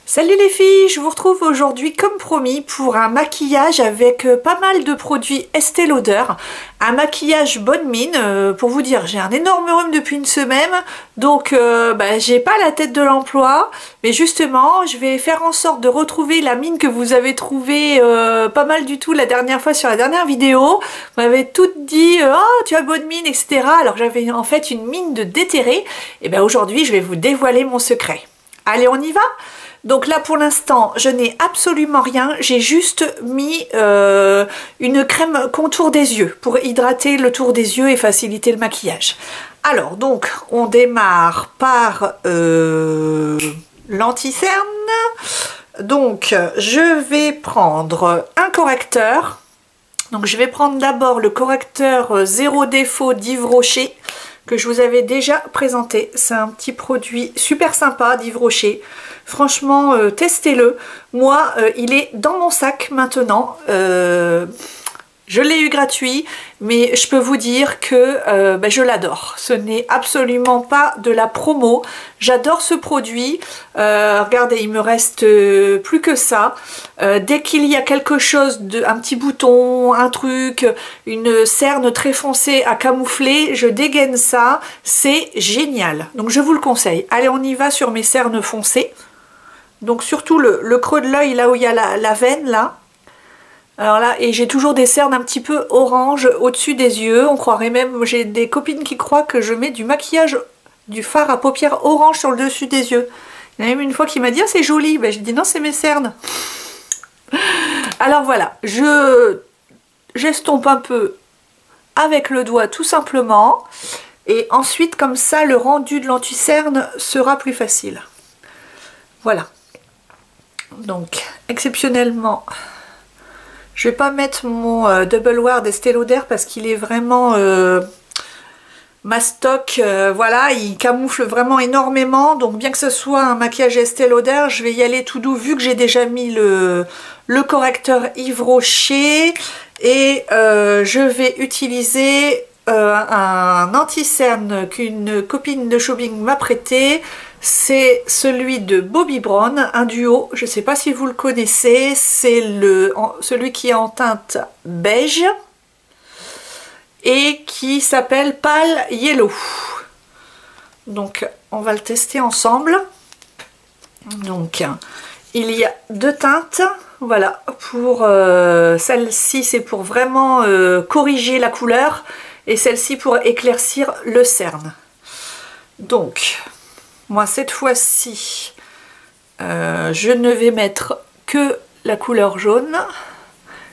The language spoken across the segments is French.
Salut les filles, je vous retrouve aujourd'hui comme promis pour un maquillage avec pas mal de produits Estée Lauder. Un maquillage bonne mine, pour vous dire, j'ai un énorme rhume depuis une semaine, donc j'ai pas la tête de l'emploi, mais justement je vais faire en sorte de retrouver la mine que vous avez trouvée pas mal du tout la dernière fois sur la dernière vidéo. Vous m'avez toutes dit oh tu as bonne mine, etc. alors que j'avais en fait une mine de déterré. Et bien aujourd'hui je vais vous dévoiler mon secret. Allez, on y va? Donc là pour l'instant je n'ai absolument rien, j'ai juste mis une crème contour des yeux pour hydrater le tour des yeux et faciliter le maquillage. Alors donc on démarre par l'anti-cerne. Donc je vais prendre un correcteur. Donc je vais prendre d'abord le correcteur Zéro Défaut d'Yves Rocher que je vous avais déjà présenté. C'est un petit produit super sympa d'Yves Rocher. Franchement, testez-le. Moi, il est dans mon sac maintenant. Je l'ai eu gratuit, mais je peux vous dire que je l'adore. Ce n'est absolument pas de la promo. J'adore ce produit. Regardez, il me reste plus que ça. Dès qu'il y a quelque chose, un petit bouton, un truc, une cerne très foncée à camoufler, je dégaine ça. C'est génial. Donc je vous le conseille. Allez, on y va sur mes cernes foncées. Donc surtout le creux de l'œil, là où il y a la veine, là. Alors là, et j'ai toujours des cernes un petit peu orange au-dessus des yeux. On croirait même, j'ai des copines qui croient que je mets du maquillage, du fard à paupières orange sur le dessus des yeux. Il y en a même une fois qui m'a dit ah, c'est joli. Ben, j'ai dit non, c'est mes cernes. Alors voilà, j'estompe un peu avec le doigt tout simplement. Et ensuite, comme ça, le rendu de l'anti-cerne sera plus facile. Voilà. Donc, exceptionnellement, je vais pas mettre mon Double Wear d'Estée Lauder parce qu'il est vraiment mastoc. Voilà, il camoufle vraiment énormément. Donc, bien que ce soit un maquillage Estée Lauder, je vais y aller tout doux vu que j'ai déjà mis le correcteur Yves Rocher. Et je vais utiliser un anti-cerne qu'une copine de shopping m'a prêté. C'est celui de Bobbi Brown, un duo, je ne sais pas si vous le connaissez, c'est celui qui est en teinte beige et qui s'appelle Pale Yellow. Donc on va le tester ensemble. Donc il y a deux teintes, voilà, pour celle-ci c'est pour vraiment corriger la couleur et celle-ci pour éclaircir le cerne. Donc moi cette fois-ci je ne vais mettre que la couleur jaune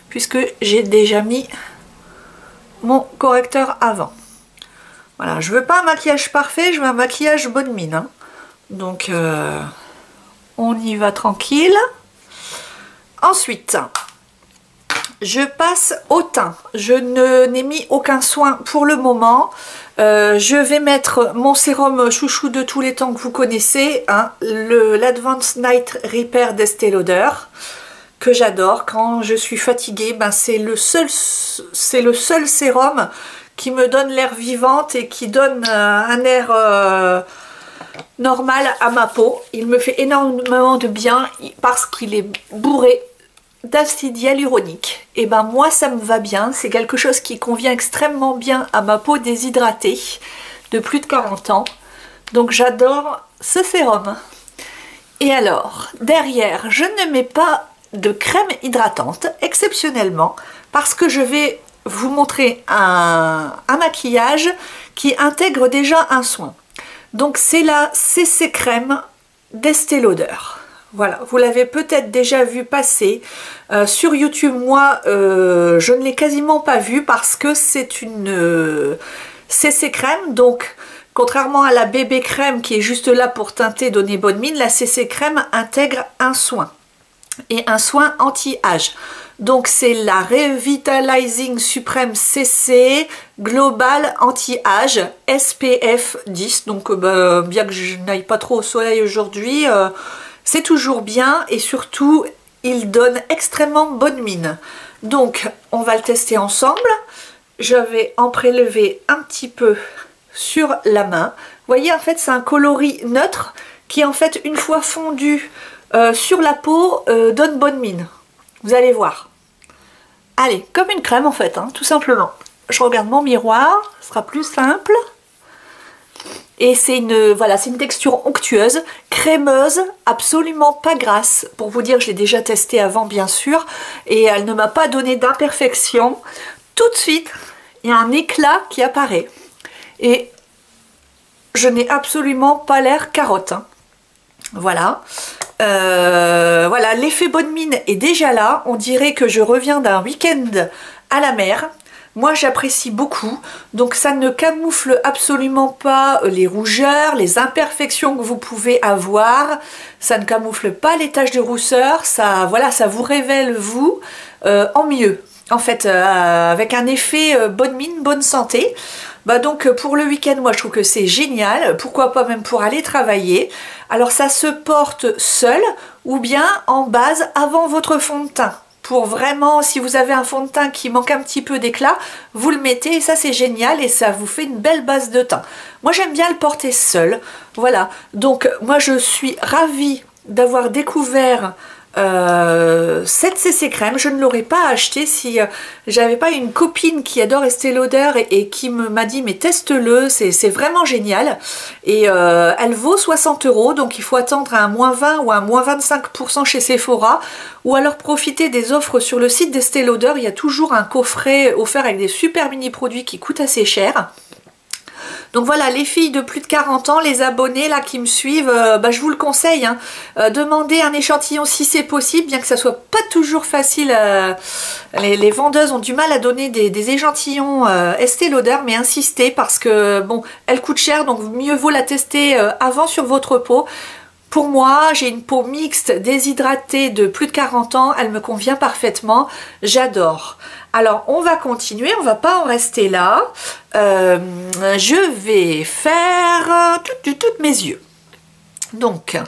puisque j'ai déjà mis mon correcteur avant. Voilà, je veux pas un maquillage parfait, je veux un maquillage bonne mine, hein. Donc on y va tranquille. Ensuite je passe au teint. Je n'ai mis aucun soin pour le moment. Je vais mettre mon sérum chouchou de tous les temps que vous connaissez, hein, l'Advanced Night Repair d'Estée Lauder, que j'adore. Quand je suis fatiguée, ben c'est le seul sérum qui me donne l'air vivante et qui donne un air normal à ma peau. Il me fait énormément de bien parce qu'il est bourré d'acide hyaluronique. Et ben moi ça me va bien, c'est quelque chose qui convient extrêmement bien à ma peau déshydratée de plus de 40 ans. Donc j'adore ce sérum. Et alors derrière je ne mets pas de crème hydratante exceptionnellement parce que je vais vous montrer un maquillage qui intègre déjà un soin. Donc c'est la CC crème d'Estée Lauder. Voilà, vous l'avez peut-être déjà vu passer sur YouTube. Moi, je ne l'ai quasiment pas vu parce que c'est une CC crème. Donc, contrairement à la bébé crème qui est juste là pour teinter, donner bonne mine, la CC crème intègre un soin et un soin anti-âge. Donc, c'est la Revitalizing Supreme CC Global Anti-Âge SPF 10. Donc, bien que je n'aille pas trop au soleil aujourd'hui, c'est toujours bien et surtout il donne extrêmement bonne mine. Donc on va le tester ensemble. Je vais en prélever un petit peu sur la main. Vous voyez en fait c'est un coloris neutre qui en fait une fois fondu sur la peau donne bonne mine. Vous allez voir. Allez, comme une crème en fait, hein, tout simplement. Je regarde mon miroir, ce sera plus simple. Et c'est une, voilà, c'est une texture onctueuse, crémeuse, absolument pas grasse. Pour vous dire, je l'ai déjà testée avant bien sûr, et elle ne m'a pas donné d'imperfection. Tout de suite, il y a un éclat qui apparaît. Et je n'ai absolument pas l'air carotte. Hein. Voilà. Voilà, l'effet bonne mine est déjà là. On dirait que je reviens d'un week-end à la mer. Moi, j'apprécie beaucoup. Donc, ça ne camoufle absolument pas les rougeurs, les imperfections que vous pouvez avoir. Ça ne camoufle pas les taches de rousseur. Ça, voilà, ça vous révèle, vous, en mieux. En fait, avec un effet bonne mine, bonne santé. Bah donc pour le week-end, moi je trouve que c'est génial, pourquoi pas même pour aller travailler. Alors ça se porte seul ou bien en base avant votre fond de teint. Pour vraiment, si vous avez un fond de teint qui manque un petit peu d'éclat, vous le mettez et ça c'est génial et ça vous fait une belle base de teint. Moi j'aime bien le porter seul, voilà. Donc moi je suis ravie d'avoir découvert cette CC crème. Je ne l'aurais pas acheté si j'avais pas une copine qui adore Estée Lauder et qui m'a dit mais teste-le, c'est vraiment génial. Et elle vaut 60 €, donc il faut attendre un moins 20 ou un moins 25% chez Sephora, ou alors profiter des offres sur le site d'Estée Lauder. Il y a toujours un coffret offert avec des super mini produits qui coûtent assez cher. Donc voilà, les filles de plus de 40 ans, les abonnés là qui me suivent, bah, je vous le conseille, hein. Demandez un échantillon si c'est possible, bien que ça soit pas toujours facile. Les vendeuses ont du mal à donner des échantillons Estée Lauder, mais insistez parce que bon, elle coûte cher, donc mieux vaut la tester avant sur votre peau. Pour moi, j'ai une peau mixte, déshydratée de plus de 40 ans, elle me convient parfaitement, j'adore. Alors, on va continuer, on va pas en rester là. Je vais faire toutes mes yeux. Donc,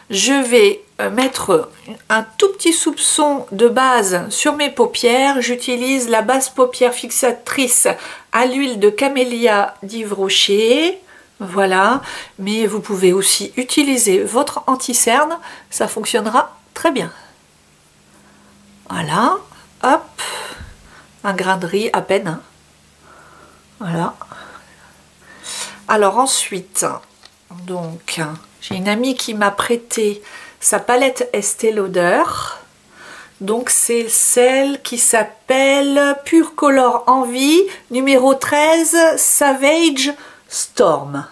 je vais mettre un tout petit soupçon de base sur mes paupières. J'utilise la base paupière fixatrice à l'huile de camélia d'Yves Rocher. Voilà, mais vous pouvez aussi utiliser votre anti-cerne, ça fonctionnera très bien. Voilà, hop, un grain de riz à peine. Hein. Voilà. Alors ensuite, donc, j'ai une amie qui m'a prêté sa palette Estée Lauder. Donc c'est celle qui s'appelle Pure Color Envie, numéro 13, Savage Storm.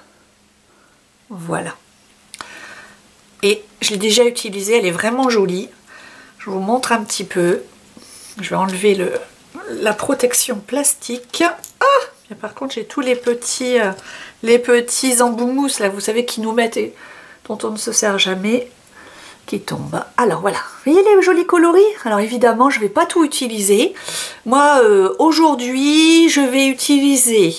Voilà. Et je l'ai déjà utilisée, elle est vraiment jolie. Je vous montre un petit peu. Je vais enlever la protection plastique. Ah, par contre, j'ai tous les petits embouts mousse là, vous savez, qui nous mettent et dont on ne se sert jamais, qui tombent. Alors voilà, vous voyez les jolis coloris? Alors évidemment, je ne vais pas tout utiliser. Moi, aujourd'hui, je vais utiliser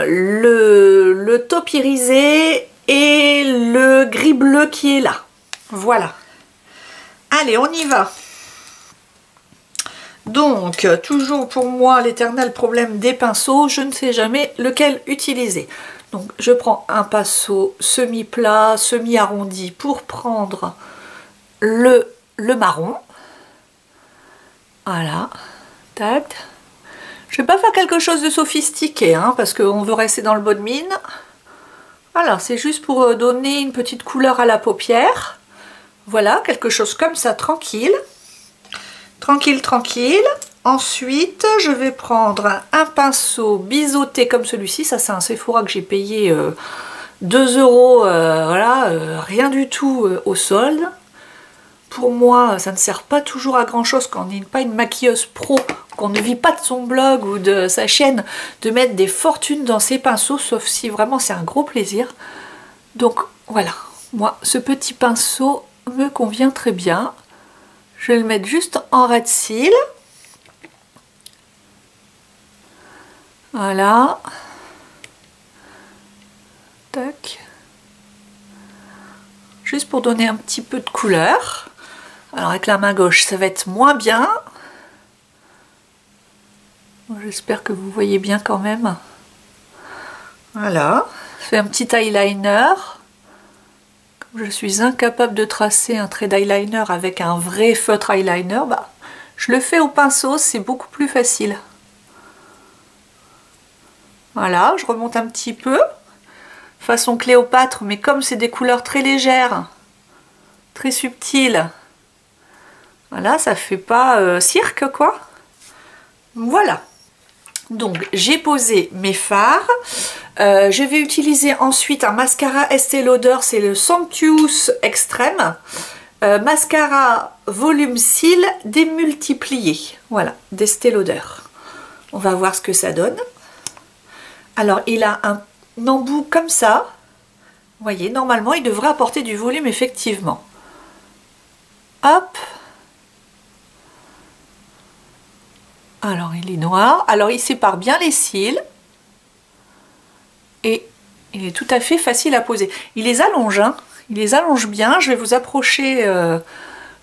le taupe irisé et le gris bleu qui est là. Voilà. Allez, on y va. Donc, toujours pour moi, l'éternel problème des pinceaux, je ne sais jamais lequel utiliser. Donc, je prends un pinceau semi-plat, semi-arrondi pour prendre le marron. Voilà. Tac. Je vais pas faire quelque chose de sophistiqué, hein, parce qu'on veut rester dans le bonne mine. Voilà, c'est juste pour donner une petite couleur à la paupière. Voilà, quelque chose comme ça, tranquille. Tranquille, tranquille. Ensuite, je vais prendre un pinceau biseauté comme celui-ci. Ça, c'est un Sephora que j'ai payé 2 €, voilà, rien du tout au solde. Pour moi, ça ne sert pas toujours à grand chose quand on n'est pas une maquilleuse pro, qu'on ne vit pas de son blog ou de sa chaîne, de mettre des fortunes dans ses pinceaux, sauf si vraiment c'est un gros plaisir. Donc voilà, moi ce petit pinceau me convient très bien. Je vais le mettre juste en ras de cils. Voilà. Tac. Juste pour donner un petit peu de couleur. Alors avec la main gauche, ça va être moins bien. J'espère que vous voyez bien quand même. Voilà. Je fais un petit eyeliner. je suis incapable de tracer un trait d'eyeliner avec un vrai feutre eyeliner, bah, je le fais au pinceau, c'est beaucoup plus facile. Voilà, je remonte un petit peu, façon Cléopâtre, mais comme c'est des couleurs très légères, très subtiles, voilà, ça fait pas cirque quoi. Voilà, donc j'ai posé mes fards. Je vais utiliser ensuite un mascara Estée Lauder, c'est le Sanctuous Extreme. Mascara volume cils démultiplié, voilà, d'Estée Lauder. On va voir ce que ça donne. Alors il a un embout comme ça, vous voyez, normalement il devrait apporter du volume effectivement. Hop. Alors il est noir, alors il sépare bien les cils et il est tout à fait facile à poser. Il les allonge, hein. Il les allonge bien, je vais vous approcher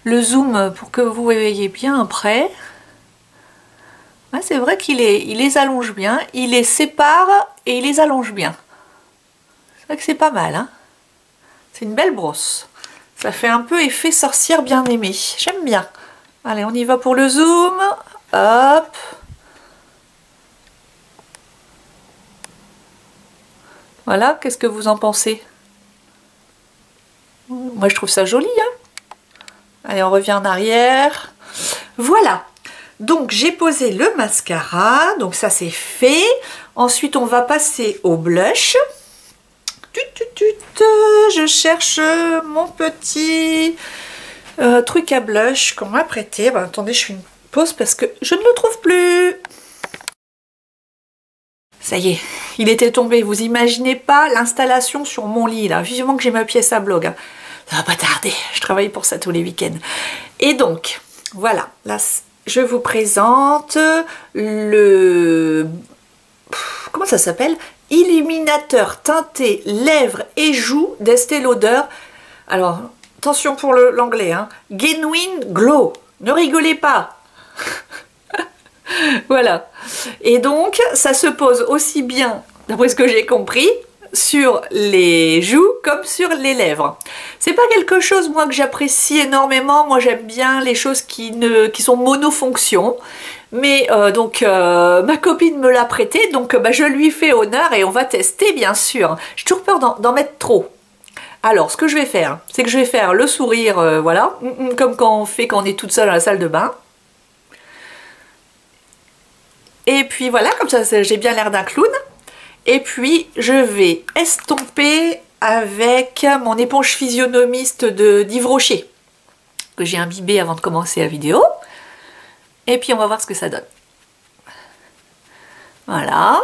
le zoom pour que vous voyez bien après. Ouais, c'est vrai il les allonge bien, il les sépare et il les allonge bien. C'est vrai que c'est pas mal, hein. C'est une belle brosse. Ça fait un peu effet sorcière bien aimée. J'aime bien. Allez, on y va pour le zoom. Hop. Voilà, qu'est-ce que vous en pensez? Moi, je trouve ça joli, hein. Allez, on revient en arrière. Voilà. Donc, j'ai posé le mascara. Donc, ça, c'est fait. Ensuite, on va passer au blush. Je cherche mon petit truc à blush qu'on m'a prêté. Ben, attendez, je fais une pause parce que je ne le trouve plus. Ça y est, il était tombé. Vous imaginez pas l'installation sur mon lit là. Vivement que j'ai ma pièce à blog, hein. Ça va pas tarder. Je travaille pour ça tous les week-ends. Et donc, voilà. Là, je vous présente le... Comment ça s'appelle? Illuminateur teinté lèvres et joues d'Estée Lauder. Alors, attention pour l'anglais, hein. Genuine Glow. Ne rigolez pas. Voilà. Et donc, ça se pose aussi bien, d'après ce que j'ai compris, sur les joues comme sur les lèvres. C'est pas quelque chose, moi, que j'apprécie énormément. Moi, j'aime bien les choses qui sont monofonctions. Mais ma copine me l'a prêté, donc je lui fais honneur et on va tester, bien sûr. J'ai toujours peur d'en mettre trop. Alors, ce que je vais faire, c'est que je vais faire le sourire, voilà, comme quand on fait quand on est toute seule dans la salle de bain. Et puis voilà, comme ça, j'ai bien l'air d'un clown. Et puis, je vais estomper avec mon éponge physionomiste d'Yves Rocher, que j'ai imbibé avant de commencer la vidéo. Et puis, on va voir ce que ça donne. Voilà.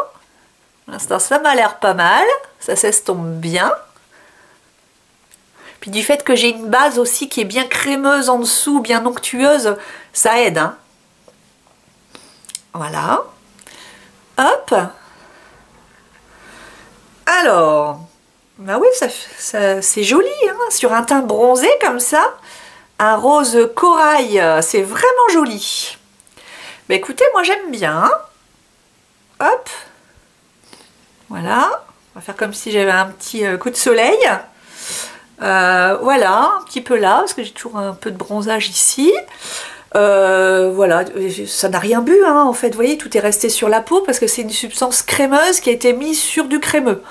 Pour l'instant, ça m'a l'air pas mal. Ça s'estompe bien. Puis du fait que j'ai une base aussi qui est bien crémeuse en dessous, bien onctueuse, ça aide, hein. Voilà. Hop. Alors, bah oui, c'est joli, hein, sur un teint bronzé comme ça. Un rose corail, c'est vraiment joli. Bah écoutez, moi j'aime bien. Hop. Voilà. On va faire comme si j'avais un petit coup de soleil. Voilà, un petit peu là, parce que j'ai toujours un peu de bronzage ici. Voilà, ça n'a rien bu, hein, en fait, vous voyez, tout est resté sur la peau parce que c'est une substance crémeuse qui a été mise sur du crémeux.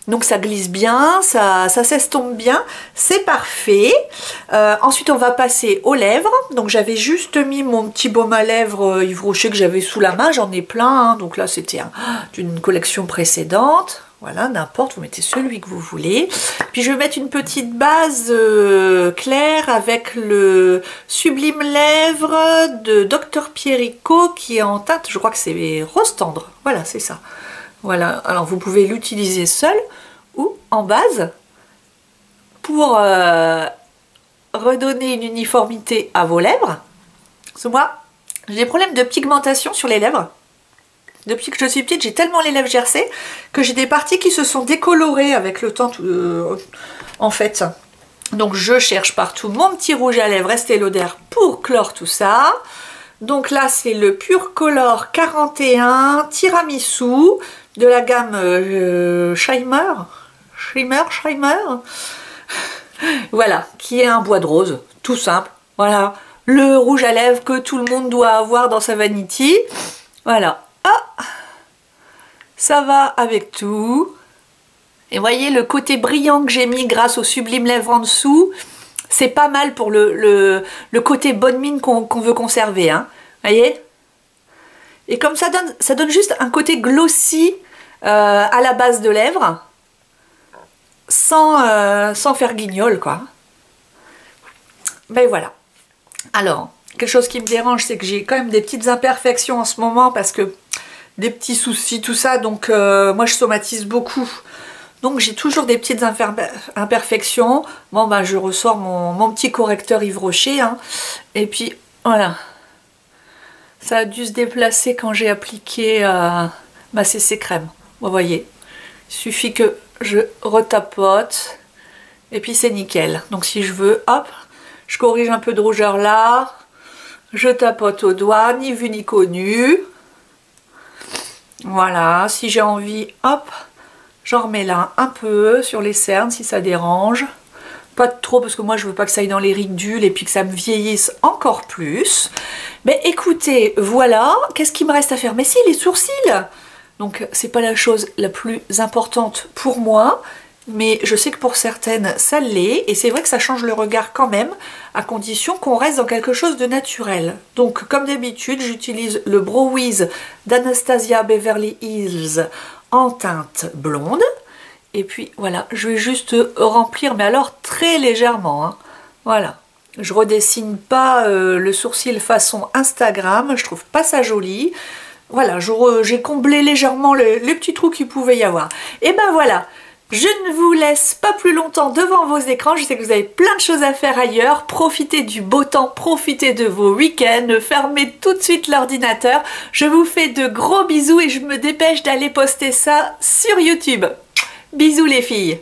Donc ça glisse bien, ça s'estompe bien, c'est parfait. Ensuite on va passer aux lèvres. Donc j'avais juste mis mon petit baume à lèvres Yves Rocher que j'avais sous la main, j'en ai plein, hein. Donc là c'était d'une collection précédente. Voilà, n'importe, vous mettez celui que vous voulez. Puis je vais mettre une petite base claire avec le Sublime Lèvres de Dr Pierrico qui est en teinte, je crois que c'est rose tendre. Voilà, c'est ça. Voilà, alors vous pouvez l'utiliser seul ou en base pour redonner une uniformité à vos lèvres. Parce que moi, j'ai des problèmes de pigmentation sur les lèvres. Depuis que je suis petite, j'ai tellement les lèvres gercées que j'ai des parties qui se sont décolorées avec le temps, en fait. Donc je cherche partout mon petit rouge à lèvres Estée Lauder pour clore tout ça. Donc là, c'est le Pure Color 41 Tiramisu de la gamme Shimmer. Voilà, qui est un bois de rose, tout simple. Voilà, le rouge à lèvres que tout le monde doit avoir dans sa vanity. Voilà, ah, ça va avec tout. Et voyez le côté brillant que j'ai mis grâce au sublime lèvres en dessous, c'est pas mal pour le côté bonne mine qu'on veut conserver, hein. Voyez? Et comme ça donne juste un côté glossy à la base de lèvres, sans faire guignol, quoi. Ben voilà. Alors, quelque chose qui me dérange, c'est que j'ai quand même des petites imperfections en ce moment, parce que des petits soucis, tout ça, donc moi je somatise beaucoup. Donc j'ai toujours des petites imperfections. Bon ben je ressors mon petit correcteur Yves Rocher, hein. Et puis voilà. Ça a dû se déplacer quand j'ai appliqué ma CC crème. Vous voyez. Il suffit que je retapote. Et puis c'est nickel. Donc si je veux, hop, je corrige un peu de rougeur là. Je tapote au doigt, ni vu ni connu. Voilà. Si j'ai envie, hop. J'en remets là un peu sur les cernes si ça dérange. Pas trop parce que moi je veux pas que ça aille dans les ridules et puis que ça me vieillisse encore plus. Mais écoutez, voilà. Qu'est-ce qu'il me reste à faire? Mais si, les sourcils. Donc c'est pas la chose la plus importante pour moi. Mais je sais que pour certaines ça l'est. Et c'est vrai que ça change le regard quand même. À condition qu'on reste dans quelque chose de naturel. Donc comme d'habitude j'utilise le Brow Wiz d'Anastasia Beverly Hills en teinte blonde. Et puis voilà, je vais juste remplir, mais alors très légèrement, hein. Voilà, je redessine pas le sourcil façon Instagram, je trouve pas ça joli. Voilà, j'ai comblé légèrement les petits trous qu'il pouvait y avoir. Et ben voilà, je ne vous laisse pas plus longtemps devant vos écrans. Je sais que vous avez plein de choses à faire ailleurs. Profitez du beau temps, profitez de vos week-ends. Fermez tout de suite l'ordinateur. Je vous fais de gros bisous et je me dépêche d'aller poster ça sur YouTube. Bisous les filles!